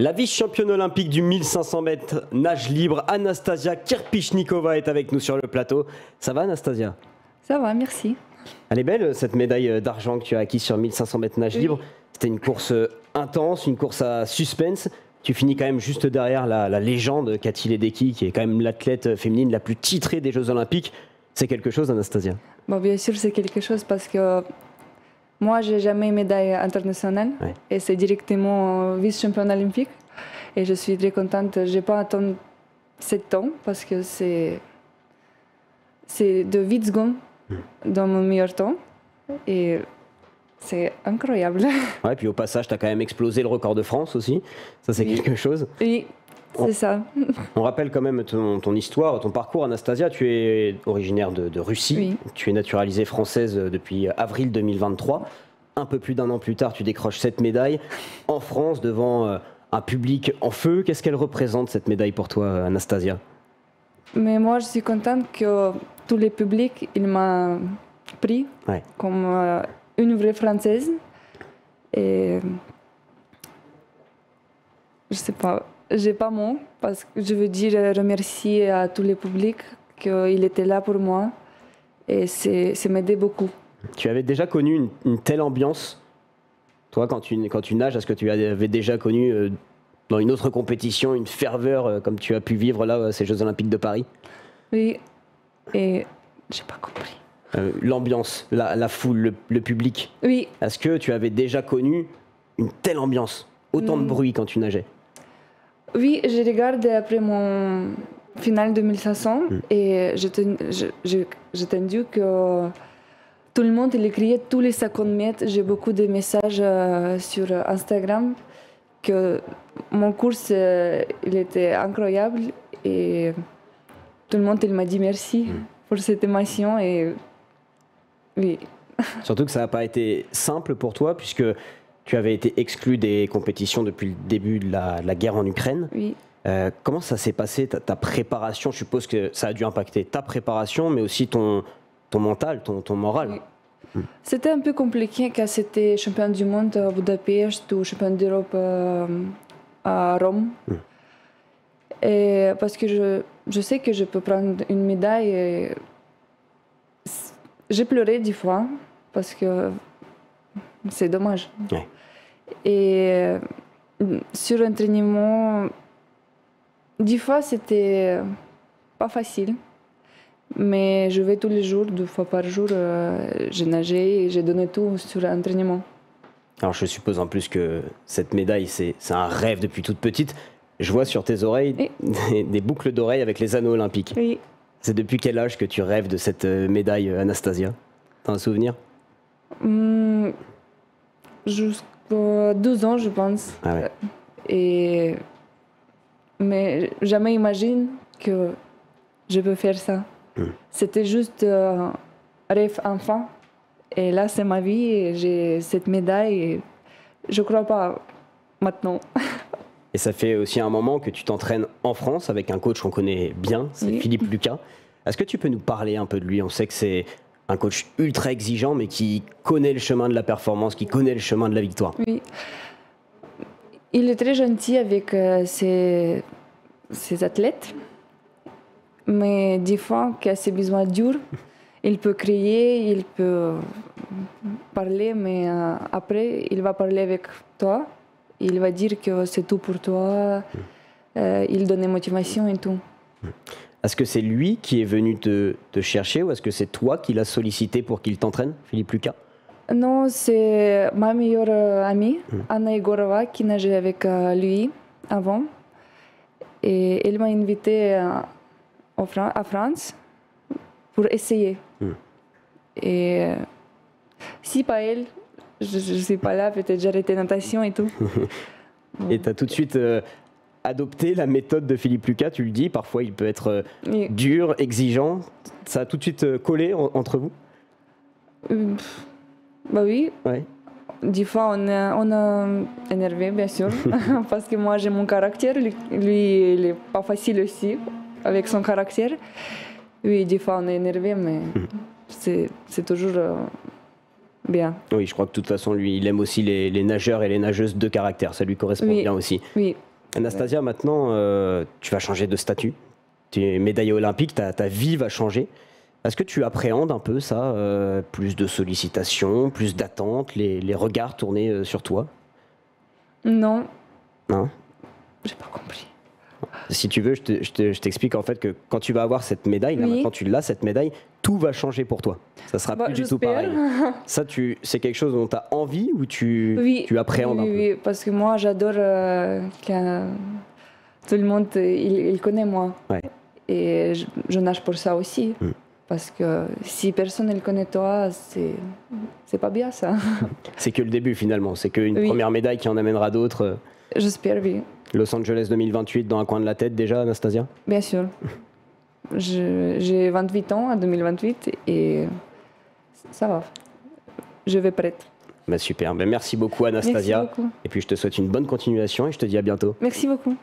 La vice-championne olympique du 1500 mètres nage libre, Anastasia Kirpichnikova est avec nous sur le plateau. Ça va Anastasia? Ça va, merci. Elle est belle cette médaille d'argent que tu as acquise sur 1500 mètres nage libre. C'était une course intense, une course à suspense. Tu finis quand même juste derrière la légende Katy Ledecky, qui est quand même l'athlète féminine la plus titrée des Jeux Olympiques. C'est quelque chose, Anastasia? Bon, bien sûr, c'est quelque chose parce que moi, j'ai jamais eu médaille internationale et c'est directement vice-championne olympique. Et je suis très contente. Je n'ai pas attendu 7 ans parce que c'est de 8 secondes dans mon meilleur temps. Et c'est incroyable. Ouais, puis au passage, tu as quand même explosé le record de France aussi. Ça, c'est quelque chose. Oui, c'est ça. On rappelle quand même ton histoire, ton parcours, Anastasia. Tu es originaire de Russie. Oui. Tu es naturalisée française depuis avril 2023. Un peu plus d'un an plus tard, tu décroches cette médaille en France devant un public en feu. Qu'est-ce qu'elle représente, cette médaille, pour toi, Anastasia? Mais moi, je suis contente que tous les publics, ils m'ont pris comme une vraie Française. Et je sais pas, j'ai pas mot parce que je veux dire remercier à tous les publics qu'ils étaient là pour moi et c'est m'aider beaucoup. Tu avais déjà connu une telle ambiance, toi, quand tu nages? Est-ce que tu avais déjà connu dans une autre compétition une ferveur comme tu as pu vivre là, ces Jeux Olympiques de Paris? Oui, et j'ai pas compris. L'ambiance, la foule, le public. Oui. Est-ce que tu avais déjà connu une telle ambiance, autant de bruit quand tu nageais? Oui, j'ai regardé après mon finale 2500 et j'ai entendu que tout le monde il criait tous les 50 mètres. J'ai beaucoup de messages sur Instagram que mon course il était incroyable et tout le monde il m'a dit merci pour cette émotion et oui. Surtout que ça n'a pas été simple pour toi puisque tu avais été exclu des compétitions depuis le début de la guerre en Ukraine. Oui. Comment ça s'est passé, ta préparation? Je suppose que ça a dû impacter ta préparation, mais aussi ton mental, ton moral. Oui. C'était un peu compliqué car c'était champion du monde à Budapest ou champion d'Europe à Rome. Et parce que je sais que je peux prendre une médaille. Et j'ai pleuré 10 fois parce que c'est dommage. Ouais. Et sur l'entraînement, 10 fois c'était pas facile. Mais je vais tous les jours, 2 fois par jour, j'ai nagé et j'ai donné tout sur l'entraînement. Alors je suppose en plus que cette médaille, c'est un rêve depuis toute petite. Je vois sur tes oreilles des boucles d'oreilles avec les anneaux olympiques. Oui. C'est depuis quel âge que tu rêves de cette médaille, Anastasia? T'as un souvenir? Jusqu'à 12 ans, je pense. Ah ouais. Mais jamais imagine que je peux faire ça. C'était juste un rêve enfant. Et là, c'est ma vie et j'ai cette médaille. Et je ne crois pas maintenant. Et ça fait aussi un moment que tu t'entraînes en France avec un coach qu'on connaît bien, c'est Philippe Lucas. Est-ce que tu peux nous parler un peu de lui? On sait que c'est un coach ultra exigeant, mais qui connaît le chemin de la performance, qui connaît le chemin de la victoire. Oui. Il est très gentil avec ses athlètes. Mais des fois, quand c'est besoin dur, il peut crier, il peut parler, mais après, il va parler avec toi. Il va dire que c'est tout pour toi. Il donne motivation et tout. Est-ce que c'est lui qui est venu te chercher ou est-ce que c'est toi qui l'as sollicité pour qu'il t'entraîne, Philippe Lucas? Non, c'est ma meilleure amie, Anna Egorova, qui nageait avec lui avant. Et elle m'a invitée à France pour essayer. Et si pas elle, je ne suis pas là, peut-être j'arrêtais la natation et tout. Et tu as tout de suite adopté la méthode de Philippe Lucas, tu le dis, parfois il peut être dur, exigeant. Ça a tout de suite collé entre vous? Bah oui. Ouais. Des fois, on a énervé, bien sûr, parce que moi j'ai mon caractère, lui il n'est pas facile aussi avec son caractère. Oui, des fois on est énervé, mais c'est toujours bien. Oui, je crois que de toute façon, lui, il aime aussi les nageurs et les nageuses de caractère, ça lui correspond bien aussi. Oui. Anastasia, maintenant, tu vas changer de statut. Tu es médaillée olympique, ta vie va changer. Est-ce que tu appréhendes un peu ça, plus de sollicitations, plus d'attentes, les regards tournés sur toi? Non, Non. j'ai pas compris. Si tu veux, je t'explique en fait que quand tu vas avoir cette médaille, là, Oui. maintenant tu l'as, cette médaille, tout va changer pour toi. Ça sera Bah, plus du tout j'espère. pareil. Ça, c'est quelque chose dont tu as envie ou tu appréhendes un peu? Oui, parce que moi, j'adore quand tout le monde il connaît moi. Ouais. Et je nage pour ça aussi. Parce que si personne ne connaît toi, c'est pas bien ça. C'est que le début finalement. C'est qu'une Oui. première médaille qui en amènera d'autres. J'espère, oui. Los Angeles 2028 dans un coin de la tête déjà, Anastasia? Bien sûr. J'ai 28 ans en 2028 et ça va. Je vais prête. Bah super. Bah merci beaucoup Anastasia. Merci beaucoup. Et puis je te souhaite une bonne continuation et je te dis à bientôt. Merci beaucoup.